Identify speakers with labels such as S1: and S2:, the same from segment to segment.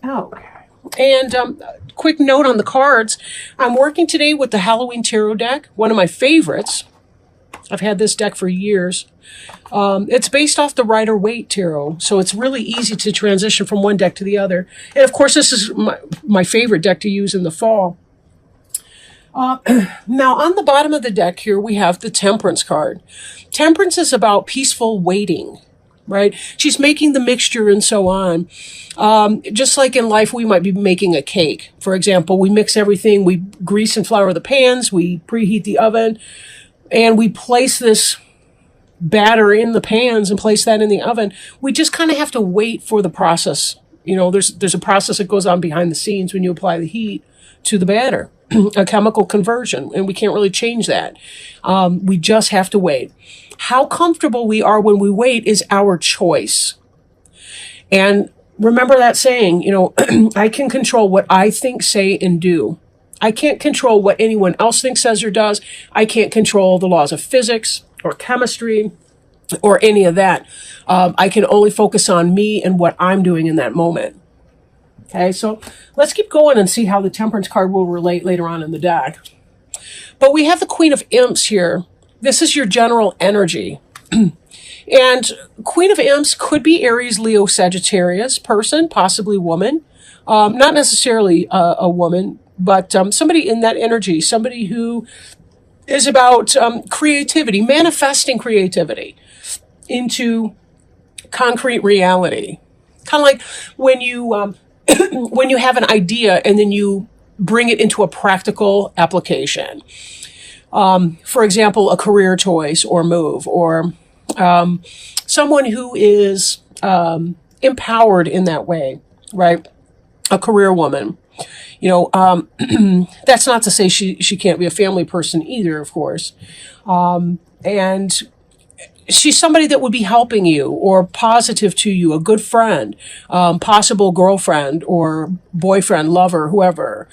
S1: Okay. And quick note on the cards. I'm working today with the Halloween Tarot deck, one of my favorites. I've had this deck for years. It's based off the Rider-Waite Tarot, so it's really easy to transition from one deck to the other. And of course, this is my favorite deck to use in the fall. Now, on the bottom of the deck here, we have the Temperance card. Temperance is about peaceful waiting, right? She's making the mixture and so on. Just like in life, we might be making a cake. For example, we mix everything, we grease and flour the pans, we preheat the oven, and we place this batter in the pans and place that in the oven. We just kind of have to wait for the process. You know, there's a process that goes on behind the scenes when you apply the heat to the batter, a chemical conversion, and we can't really change that. We just have to wait. How comfortable we are when we wait is our choice. And remember that saying, you know, I can control what I think, say, and do. I can't control what anyone else thinks, says, or does. I can't control the laws of physics or chemistry or any of that. I can only focus on me and what I'm doing in that moment. Okay, so let's keep going and see how the Temperance card will relate later on in the deck. But we have the Queen of Imps here. This is your general energy. And Queen of Imps could be Aries, Leo, Sagittarius person, possibly woman. Not necessarily a woman, but somebody in that energy, somebody who is about creativity, manifesting creativity into concrete reality. Kind of like when you when you have an idea and then you bring it into a practical application. For example, a career choice or move, or someone who is empowered in that way, right? A career woman. You know, that's not to say she can't be a family person either, of course. And she's somebody that would be helping you or positive to you, a good friend, possible girlfriend or boyfriend, lover, whoever,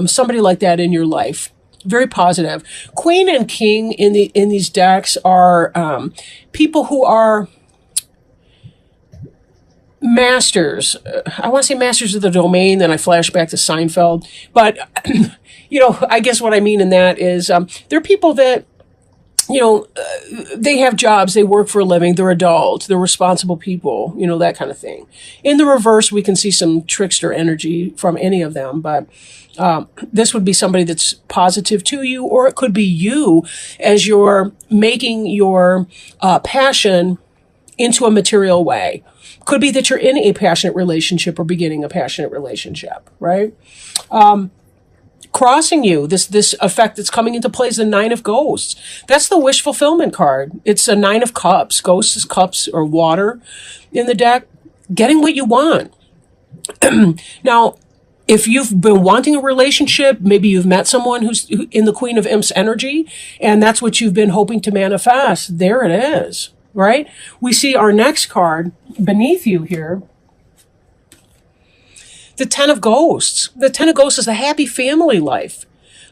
S1: somebody like that in your life. Very positive. Queen and King in these decks are people who are masters. I want to say masters of the domain, then I flash back to Seinfeld. But, you know, I guess what I mean in that is they're people that, you know, they have jobs, they work for a living, they're adults, they're responsible people, you know, that kind of thing. In the reverse, we can see some trickster energy from any of them, but this would be somebody that's positive to you, or it could be you as you're making your passion into a material way. Could be that you're in a passionate relationship or beginning a passionate relationship, right? Crossing you, this effect that's coming into play is the Nine of Ghosts. That's the wish fulfillment card. It's a Nine of Cups. Ghosts is cups or water in the deck. Getting what you want. Now, if you've been wanting a relationship, maybe you've met someone who's in the Queen of Imps energy, and that's what you've been hoping to manifest. There it is, right? We see our next card beneath you here. The Ten of Ghosts. The Ten of Ghosts is a happy family life.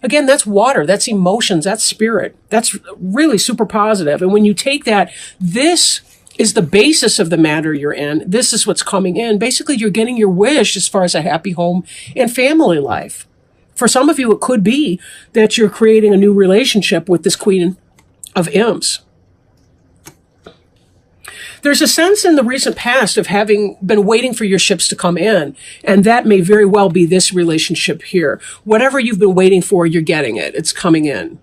S1: Again, that's water, that's emotions, that's spirit. That's really super positive. And when you take that, this is the basis of the matter you're in. This is what's coming in. Basically, you're getting your wish as far as a happy home and family life. For some of you, it could be that you're creating a new relationship with this Queen of Imps. There's a sense in the recent past of having been waiting for your ships to come in, and that may very well be this relationship here. Whatever you've been waiting for, you're getting it. It's coming in.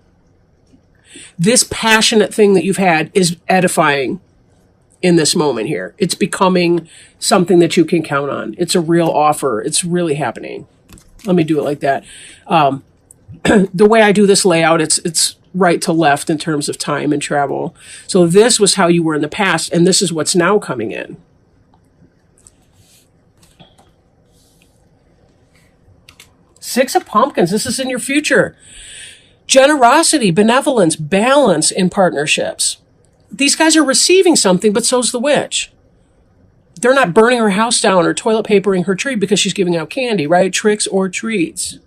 S1: This passionate thing that you've had is edifying in this moment here. It's becoming something that you can count on. It's a real offer. It's really happening. Let me do it like that. The way I do this layout, it's right to left in terms of time and travel. So this was how you were in the past, and this is what's now coming in. Six of Pumpkins. This is in your future. Generosity, benevolence, balance in partnerships. These guys are receiving something, but so's the witch. They're not burning her house down or toilet papering her tree because she's giving out candy, right? Tricks or treats.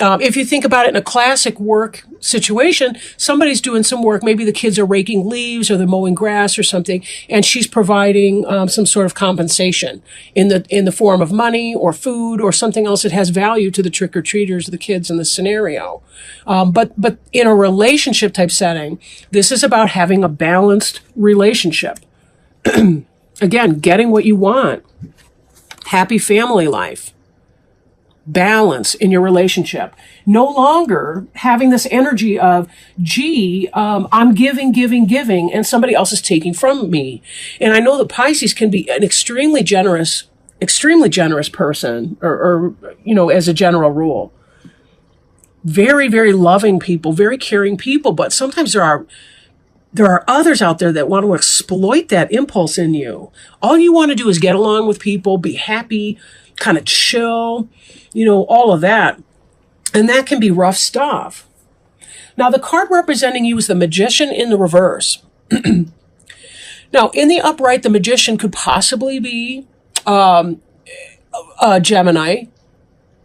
S1: If you think about it in a classic work situation, somebody's doing some work. Maybe the kids are raking leaves or they're mowing grass or something, and she's providing some sort of compensation in the form of money or food or something else that has value to the trick-or-treaters, the kids in the scenario. But in a relationship type setting, this is about having a balanced relationship. Again, getting what you want, happy family life, balance in your relationship. No longer having this energy of, gee, I'm giving, and somebody else is taking from me. And I know that Pisces can be an extremely generous person, or as a general rule. Very, very loving people, very caring people, but sometimes there are others out there that want to exploit that impulse in you. All you want to do is get along with people, be happy, kind of chill, all of that. And that can be rough stuff. Now, the card representing you is the Magician in the reverse. Now, in the upright, the Magician could possibly be a Gemini,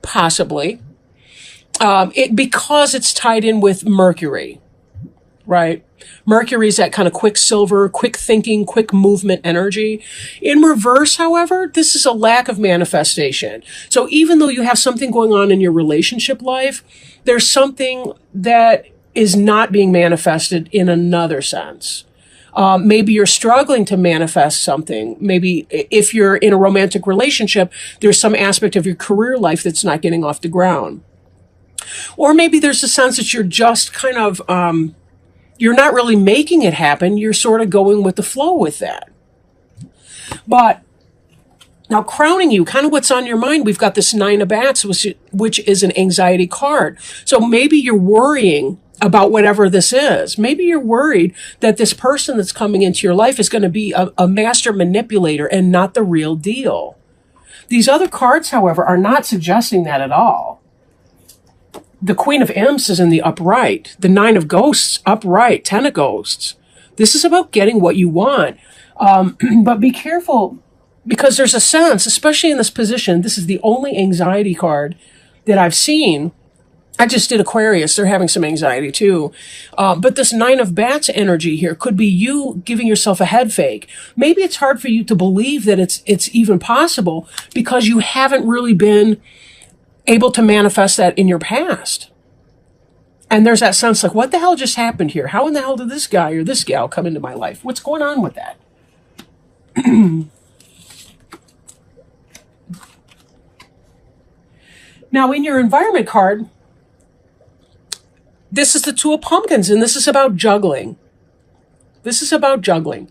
S1: possibly, because it's tied in with Mercury, right? Mercury is that kind of quicksilver, quick thinking, quick movement energy. In reverse, however, this is a lack of manifestation. So even though you have something going on in your relationship life, there's something that is not being manifested in another sense. Maybe you're struggling to manifest something. Maybe if you're in a romantic relationship, there's some aspect of your career life that's not getting off the ground. Or maybe there's a sense that you're just kind of, you're not really making it happen. You're sort of going with the flow with that. But now crowning you, kind of what's on your mind, we've got this Nine of Bats, which is an anxiety card. So maybe you're worrying about whatever this is. Maybe you're worried that this person that's coming into your life is going to be a master manipulator and not the real deal. These other cards, however, are not suggesting that at all. The Queen of Imps is in the upright. The Nine of Ghosts, upright. Ten of Ghosts. This is about getting what you want. But be careful, because there's a sense, especially in this position, this is the only anxiety card that I've seen. I just did Aquarius. They're having some anxiety too. But this Nine of Bats energy here could be you giving yourself a head fake. Maybe it's hard for you to believe that it's even possible because you haven't really been able to manifest that in your past. And there's that sense like, what the hell just happened here? How in the hell did this guy or this gal come into my life? What's going on with that? Now, in your environment card, this is the Two of Pumpkins, and this is about juggling. This is about juggling,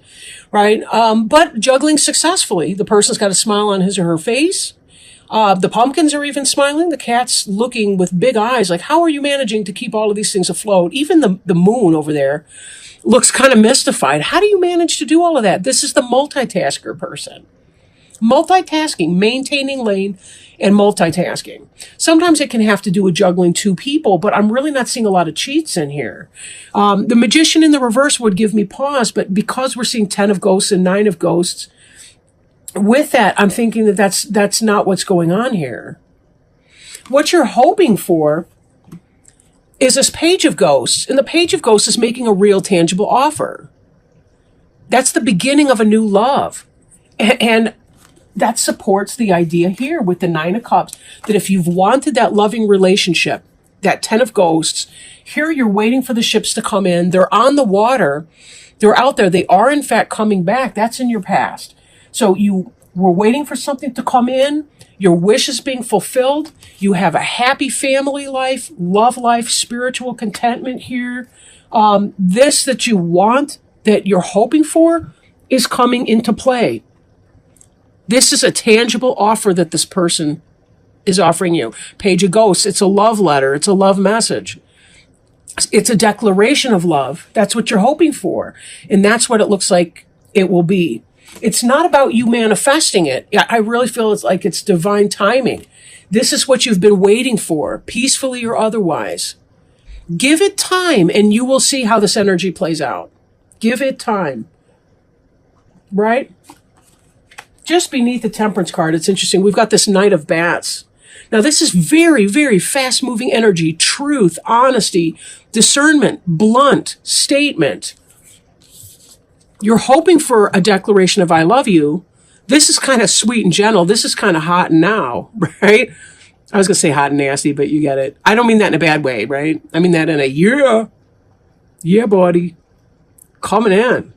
S1: right? But juggling successfully. The person's got a smile on his or her face. The pumpkins are even smiling. The cat's looking with big eyes like, how are you managing to keep all of these things afloat? Even the moon over there looks kind of mystified. How do you manage to do all of that? This is the multitasker person. Multitasking, maintaining lane and multitasking. Sometimes it can have to do with juggling two people, but I'm really not seeing a lot of cheats in here. The Magician in the reverse would give me pause, but because we're seeing 10 of Ghosts and 9 of Ghosts, with that, I'm thinking that that's not what's going on here. What you're hoping for is this Page of Ghosts, and the Page of Ghosts is making a real tangible offer. That's the beginning of a new love. And that supports the idea here with the Nine of Cups, that if you've wanted that loving relationship, that 10 of Ghosts, here you're waiting for the ships to come in. They're on the water. They're out there. They are, in fact, coming back. That's in your past. So you were waiting for something to come in. Your wish is being fulfilled. You have a happy family life, love life, spiritual contentment here. This that you want, that you're hoping for, is coming into play. This is a tangible offer that this person is offering you. Page of Ghosts, it's a love letter. It's a love message. It's a declaration of love. That's what you're hoping for. And that's what it looks like it will be. It's not about you manifesting it. I really feel it's divine timing. This is what you've been waiting for, peacefully or otherwise. Give it time and you will see how this energy plays out. Give it time. Right? Just beneath the Temperance card, it's interesting. We've got this Knight of Bats. Now, this is very, very fast-moving energy, truth, honesty, discernment, blunt statement. You're hoping for a declaration of I love you. This is kind of sweet and gentle. This is kind of hot and now, right? I was going to say hot and nasty, but you get it. I don't mean that in a bad way, right? I mean that in a yeah, buddy, coming in.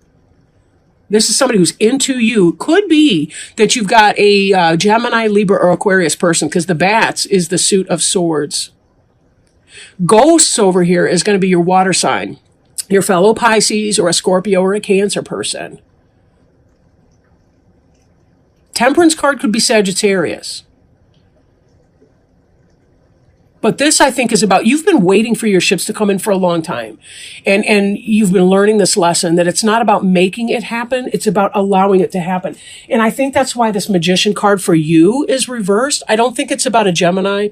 S1: This is somebody who's into you. Could be that you've got a Gemini, Libra, or Aquarius person, because the bats is the suit of swords. Ghosts over here is going to be your water sign, your fellow Pisces or a Scorpio or a Cancer person. Temperance card could be Sagittarius. But this, I think, is about, you've been waiting for your ships to come in for a long time. And you've been learning this lesson that it's not about making it happen. It's about allowing it to happen. And I think that's why this Magician card for you is reversed. I don't think it's about a Gemini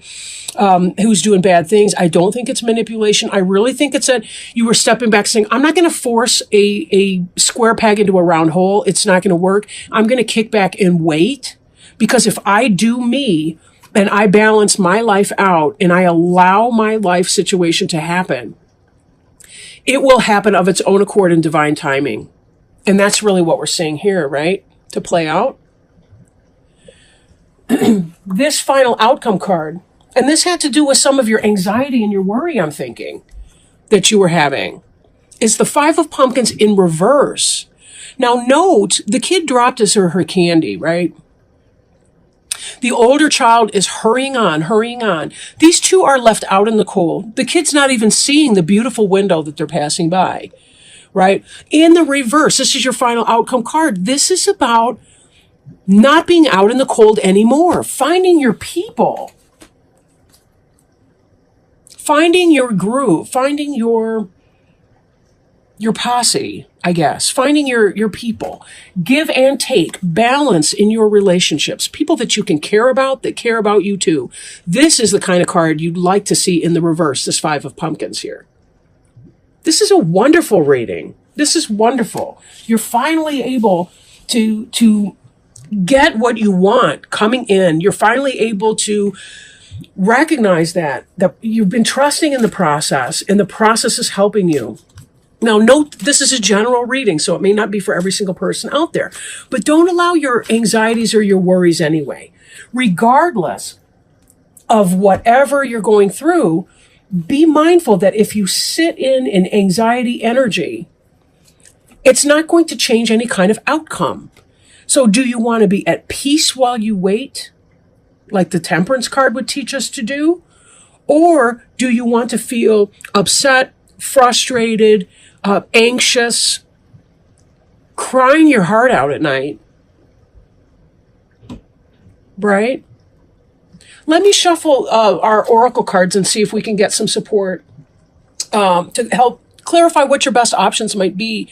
S1: who's doing bad things. I don't think it's manipulation. I really think it's that you were stepping back saying, I'm not going to force a square peg into a round hole. It's not going to work. I'm going to kick back and wait. Because if I do me, and I balance my life out and I allow my life situation to happen, it will happen of its own accord in divine timing. And that's really what we're seeing here, right? To play out. This final outcome card, and this had to do with some of your anxiety and your worry, I'm thinking, that you were having, is the Five of Pumpkins in reverse. Now note, the kid dropped his or her candy, right? The older child is hurrying on, hurrying on. These two are left out in the cold. The kid's not even seeing the beautiful window that they're passing by, right? In the reverse, this is your final outcome card. This is about not being out in the cold anymore, finding your people, finding your groove, finding your posse, I guess, finding your people, give and take, balance in your relationships, people that you can care about, that care about you too. This is the kind of card you'd like to see in the reverse, this Five of Pumpkins here. This is a wonderful reading. This is wonderful. You're finally able to get what you want coming in. You're finally able to recognize that you've been trusting in the process, and the process is helping you. Now, note, this is a general reading, so it may not be for every single person out there. But don't allow your anxieties or your worries anyway. Regardless of whatever you're going through, be mindful that if you sit in an anxiety energy, it's not going to change any kind of outcome. So do you want to be at peace while you wait, like the Temperance card would teach us to do? Or do you want to feel upset, frustrated, anxious, crying your heart out at night, right? Let me shuffle our oracle cards and see if we can get some support to help clarify what your best options might be.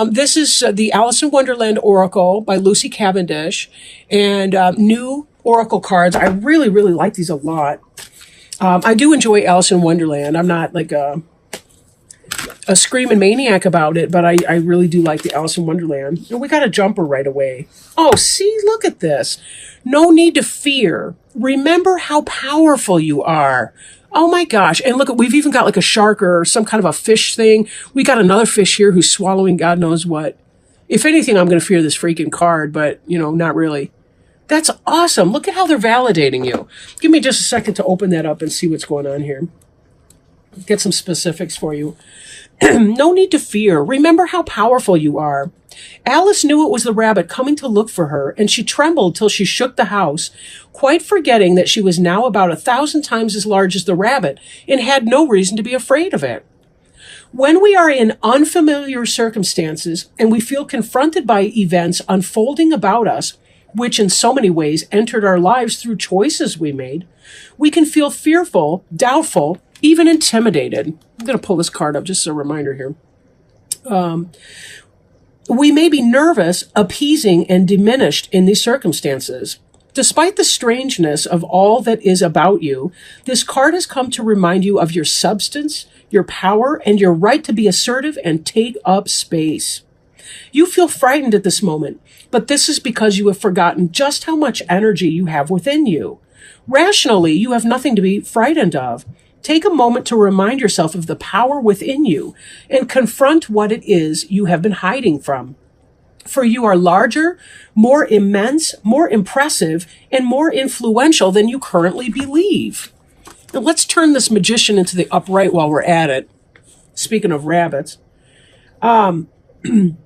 S1: This is the Alice in Wonderland Oracle by Lucy Cavendish, and new oracle cards. I really, really like these a lot. I do enjoy Alice in Wonderland. I'm not like a screaming maniac about it, but I really do like the Alice in Wonderland. And we got a jumper right away. Oh, see, look at this. No need to fear. Remember how powerful you are. Oh my gosh. And look, we've even got like a shark or some kind of a fish thing. We got another fish here who's swallowing God knows what. If anything, I'm going to fear this freaking card, but not really. That's awesome. Look at how they're validating you. Give me just a second to open that up and see what's going on here. Get some specifics for you. No need to fear. Remember how powerful you are. Alice knew it was the rabbit coming to look for her, and she trembled till she shook the house, quite forgetting that she was now about 1,000 times as large as the rabbit and had no reason to be afraid of it. When we are in unfamiliar circumstances and we feel confronted by events unfolding about us, which in so many ways entered our lives through choices we made, we can feel fearful, doubtful, even intimidated. I'm going to pull this card up just as a reminder here. We may be nervous, appeasing, and diminished in these circumstances. Despite the strangeness of all that is about you, this card has come to remind you of your substance, your power, and your right to be assertive and take up space. You feel frightened at this moment, but this is because you have forgotten just how much energy you have within you. Rationally, you have nothing to be frightened of. Take a moment to remind yourself of the power within you and confront what it is you have been hiding from. For you are larger, more immense, more impressive, and more influential than you currently believe. Now let's turn this magician into the upright while we're at it. Speaking of rabbits, remind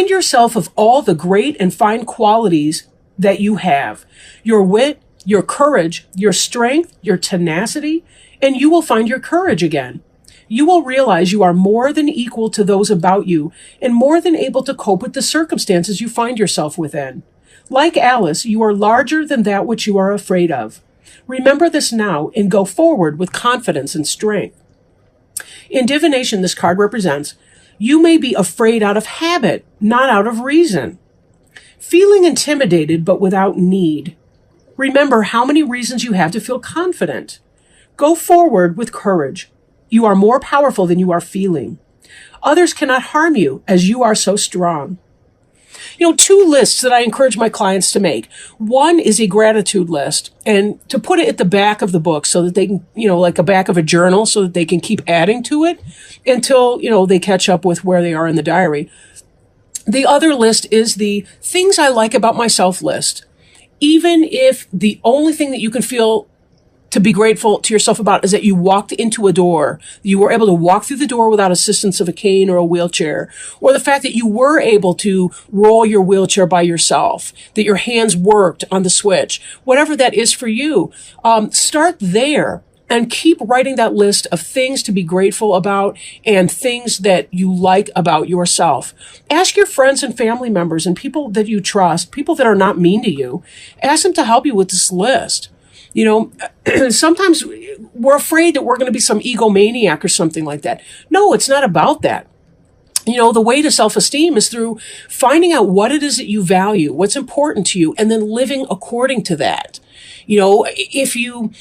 S1: yourself of all the great and fine qualities that you have. Your wit, your courage, your strength, your tenacity, and you will find your courage again. You will realize you are more than equal to those about you and more than able to cope with the circumstances you find yourself within. Like Alice, you are larger than that which you are afraid of. Remember this now and go forward with confidence and strength. In divination, this card represents you may be afraid out of habit, not out of reason. Feeling intimidated but without need. Remember how many reasons you have to feel confident. Go forward with courage. You are more powerful than you are feeling. Others cannot harm you as you are so strong. Two lists that I encourage my clients to make. One is a gratitude list, and to put it at the back of the book so that they can, like a back of a journal, so that they can keep adding to it until, they catch up with where they are in the diary. The other list is the things I like about myself list. Even if the only thing that you can feel to be grateful to yourself about is that you walked into a door, you were able to walk through the door without assistance of a cane or a wheelchair, or the fact that you were able to roll your wheelchair by yourself, that your hands worked on the switch, whatever that is for you, start there and keep writing that list of things to be grateful about and things that you like about yourself. Ask your friends and family members and people that you trust, people that are not mean to you, ask them to help you with this list. Sometimes we're afraid that we're going to be some egomaniac or something like that. No, it's not about that. The way to self-esteem is through finding out what it is that you value, what's important to you, and then living according to that. If you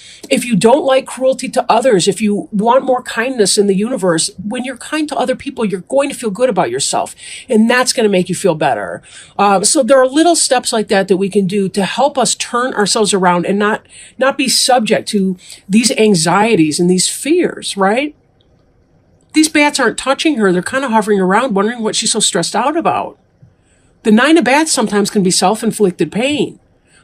S1: don't like cruelty to others, if you want more kindness in the universe, when you're kind to other people, you're going to feel good about yourself, and that's going to make you feel better. So there are little steps like that we can do to help us turn ourselves around and not be subject to these anxieties and these fears, right? These bats aren't touching her. They're kind of hovering around, wondering what she's so stressed out about. The 9 of bats sometimes can be self-inflicted pain.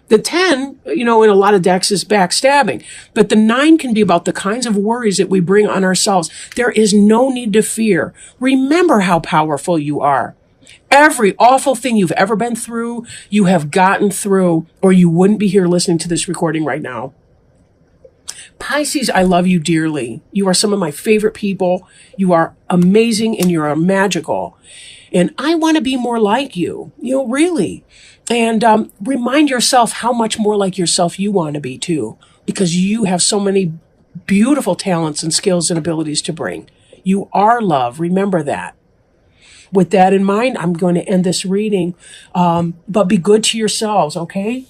S1: The 10, in a lot of decks is backstabbing. But the 9 can be about the kinds of worries that we bring on ourselves. There is no need to fear. Remember how powerful you are. Every awful thing you've ever been through, you have gotten through, or you wouldn't be here listening to this recording right now. Pisces, I love you dearly. You are some of my favorite people. You are amazing and you are magical. And I want to be more like you, really. And remind yourself how much more like yourself you want to be too, because you have so many beautiful talents and skills and abilities to bring. You are love. Remember that. With that in mind, I'm going to end this reading. But be good to yourselves, okay?